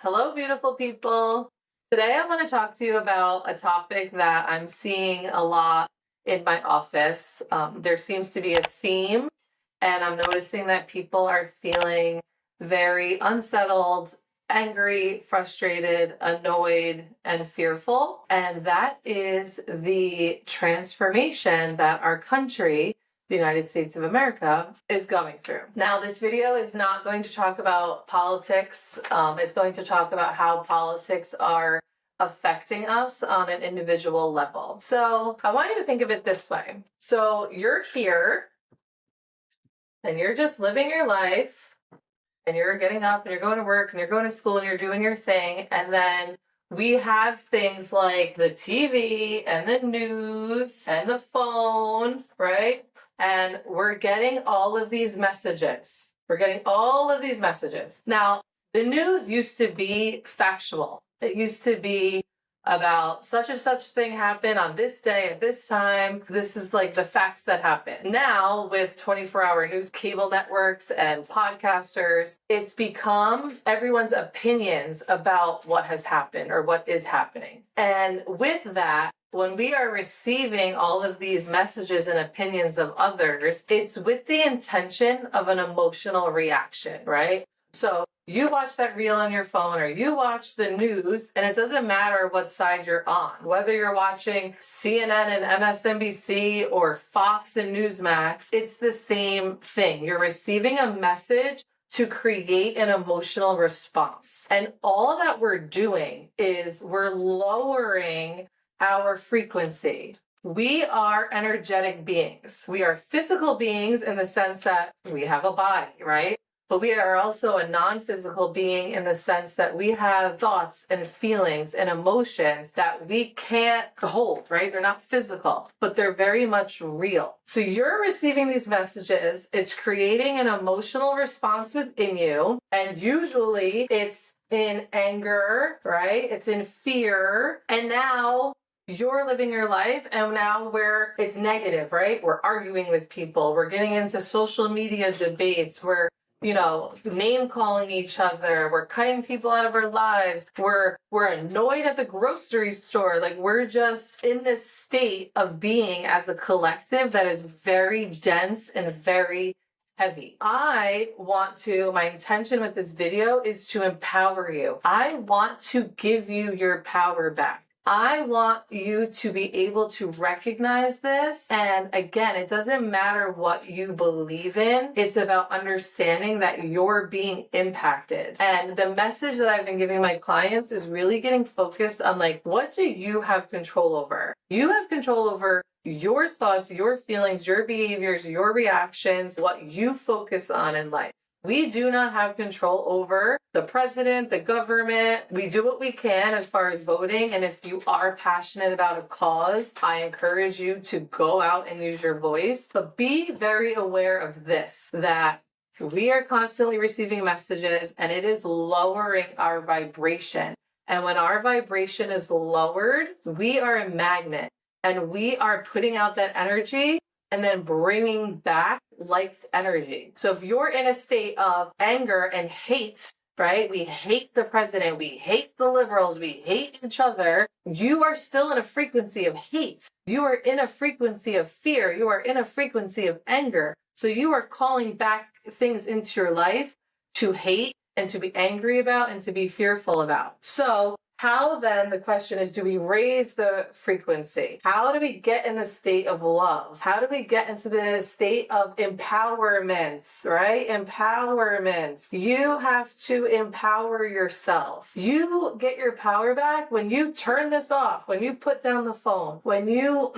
Hello, beautiful people. Today I want to talk to you about a topic that I'm seeing a lot in my office. There seems to be a theme, and I'm noticing that people are feeling very unsettled, angry, frustrated, annoyed, and fearful. And that is the transformation that our country, the United States of America, is going through. Now, this video is not going to talk about politics. It's going to talk about how politics are affecting us on an individual level. So I want you to think of it this way. So you're here and you're just living your life and you're getting up and you're going to work and you're going to school and you're doing your thing. And then we have things like the TV and the news and the phone, right? And we're getting all of these messages. Now, the news used to be factual. It used to be about such and such thing happened on this day at this time. This is like the facts that happen. Now, with 24-hour news cable networks and podcasters, it's become everyone's opinions about what has happened or what is happening. And with that, when we are receiving all of these messages and opinions of others, it's with the intention of an emotional reaction, right? So you watch that reel on your phone or you watch the news, and it doesn't matter what side you're on, whether you're watching CNN and MSNBC or Fox and Newsmax, it's the same thing. You're receiving a message to create an emotional response. And all that we're doing is we're lowering our frequency. We are energetic beings. We are physical beings in the sense that we have a body, right? But we are also a non-physical being in the sense that we have thoughts and feelings and emotions that we can't hold, right? They're not physical, but they're very much real. So you're receiving these messages. It's creating an emotional response within you. And usually it's in anger, right? It's in fear. And now you're living your life, and now where it's negative, right? We're arguing with people. We're getting into social media debates. We're name calling each other. We're cutting people out of our lives. We're annoyed at the grocery store. Like, we're just in this state of being as a collective that is very dense and very heavy. My intention with this video is to empower you. I want to give you your power back. I want you to be able to recognize this. And again, it doesn't matter what you believe in. It's about understanding that you're being impacted. And the message that I've been giving my clients is really getting focused on, like, what do you have control over? You have control over your thoughts, your feelings, your behaviors, your reactions, what you focus on in life. We do not have control over the president, the government. We do what we can as far as voting. And if you are passionate about a cause, I encourage you to go out and use your voice. But be very aware of this, that we are constantly receiving messages and it is lowering our vibration. And when our vibration is lowered, we are a magnet and we are putting out that energy and then bringing back like energy. So if you're in a state of anger and hate, right? We hate the president, we hate the liberals, we hate each other. You are still in a frequency of hate. You are in a frequency of fear. You are in a frequency of anger. So you are calling back things into your life to hate and to be angry about and to be fearful about. So how then, the question is, do we raise the frequency? How do we get in the state of love? How do we get into the state of empowerment, right? Empowerment. You have to empower yourself. You get your power back when you turn this off, when you put down the phone, when you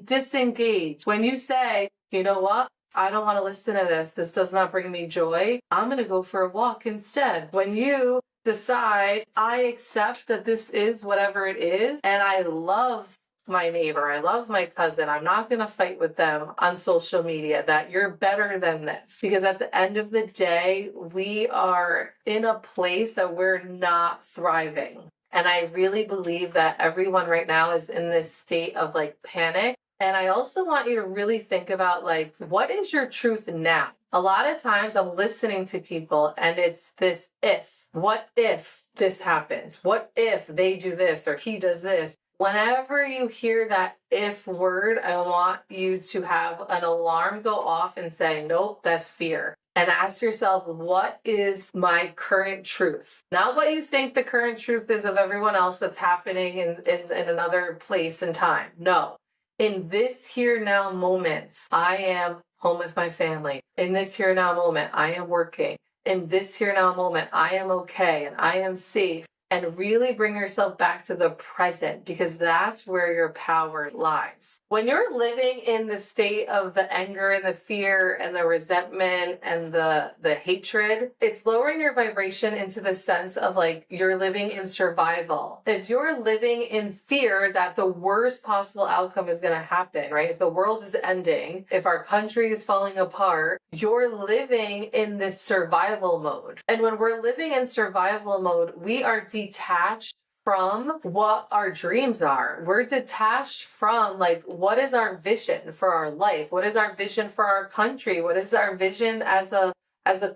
disengage, when you say, you know what? I don't want to listen to this. This does not bring me joy. I'm going to go for a walk instead. When you decide, I accept that this is whatever it is, and I love my neighbor, I love my cousin, I'm not going to fight with them on social media that you're better than this. Because at the end of the day, we are in a place that we're not thriving. And I really believe that everyone right now is in this state of like panic. And I also want you to really think about, like, what is your truth now? A lot of times I'm listening to people and it's this if, what if this happens? What if they do this or he does this? Whenever you hear that if word, I want you to have an alarm go off and say, nope, that's fear. And ask yourself, what is my current truth? Not what you think the current truth is of everyone else that's happening in another place and time. No. In this here now moment, I am home with my family. In this here now moment, I am working. In this here now moment, I am okay and I am safe. And really bring yourself back to the present, because that's where your power lies. When you're living in the state of the anger and the fear and the resentment and the hatred, it's lowering your vibration into the sense of like you're living in survival. If you're living in fear that the worst possible outcome is going to happen, right? If the world is ending, if our country is falling apart, you're living in this survival mode. And when we're living in survival mode, we are detached from what our dreams are. We're detached from like, what is our vision for our life? What is our vision for our country? What is our vision as a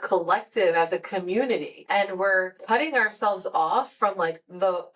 collective, as a community? And we're cutting ourselves off from like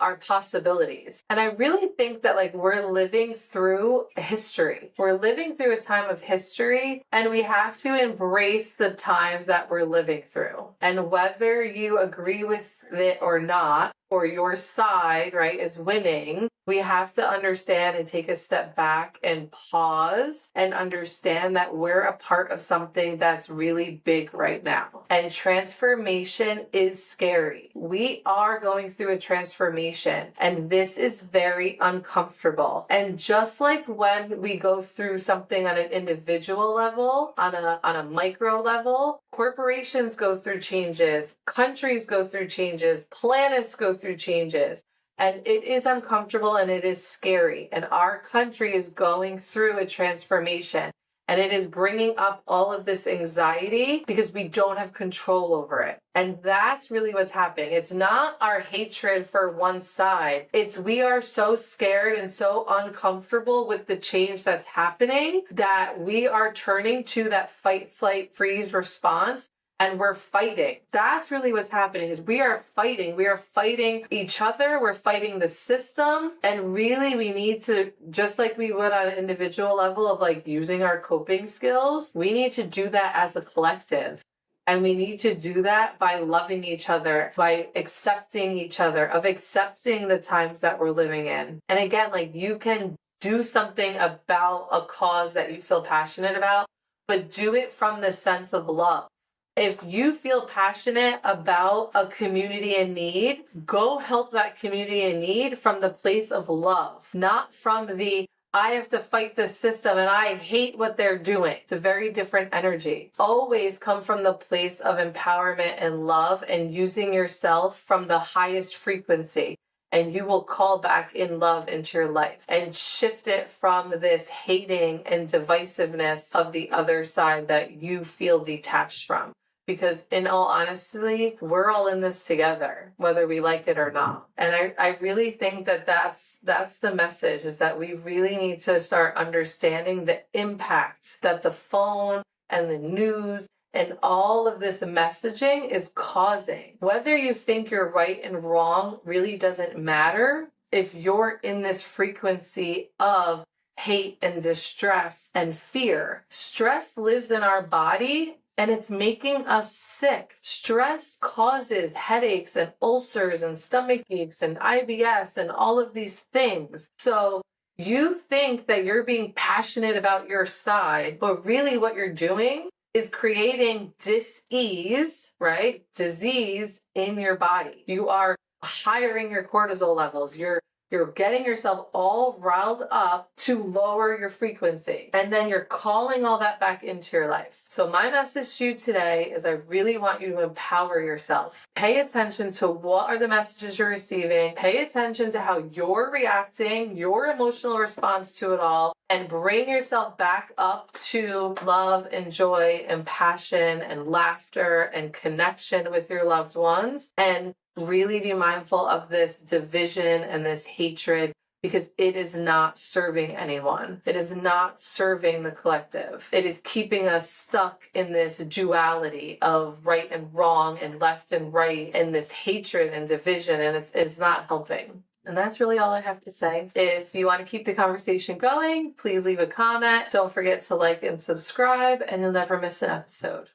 our possibilities. And I really think that like we're living through history. We're living through a time of history, and we have to embrace the times that we're living through. And whether you agree with it or not, or your side, right, is winning, we have to understand and take a step back and pause and understand that we're a part of something that's really big right now. And transformation is scary. We are going through a transformation, and this is very uncomfortable. And just like when we go through something on an individual level, on a micro level, corporations go through changes, countries go through changes, planets go through changes. And it is uncomfortable and it is scary. And our country is going through a transformation. And it is bringing up all of this anxiety because we don't have control over it. And that's really what's happening. It's not our hatred for one side. It's we are so scared and so uncomfortable with the change that's happening that we are turning to that fight, flight, freeze response. And we're fighting. That's really what's happening is we are fighting. We are fighting each other. We're fighting the system. And really we need to, just like we would on an individual level of like using our coping skills, we need to do that as a collective. And we need to do that by loving each other, by accepting each other, of accepting the times that we're living in. And again, like you can do something about a cause that you feel passionate about, but do it from the sense of love. If you feel passionate about a community in need, go help that community in need from the place of love, not from the, I have to fight this system and I hate what they're doing. It's a very different energy. Always come from the place of empowerment and love and using yourself from the highest frequency. And you will call back in love into your life and shift it from this hating and divisiveness of the other side that you feel detached from. Because in all honesty, we're all in this together, whether we like it or not. And I really think that that's the message, is that we really need to start understanding the impact that the phone and the news and all of this messaging is causing. Whether you think you're right and wrong really doesn't matter if you're in this frequency of hate and distress and fear. Stress lives in our body, and it's making us sick. Stress causes headaches and ulcers and stomach aches and IBS and all of these things. So you think that you're being passionate about your side, but really what you're doing is creating dis-ease, right? Disease in your body. You are highering your cortisol levels. You're getting yourself all riled up to lower your frequency. And then you're calling all that back into your life. So my message to you today is I really want you to empower yourself. Pay attention to what are the messages you're receiving. Pay attention to how you're reacting, your emotional response to it all, and bring yourself back up to love and joy and passion and laughter and connection with your loved ones. And really be mindful of this division and this hatred, because it is not serving anyone. It is not serving the collective. It is keeping us stuck in this duality of right and wrong and left and right and this hatred and division, and it's not helping. And that's really all I have to say. If you want to keep the conversation going, please leave a comment. Don't forget to like and subscribe, and you'll never miss an episode.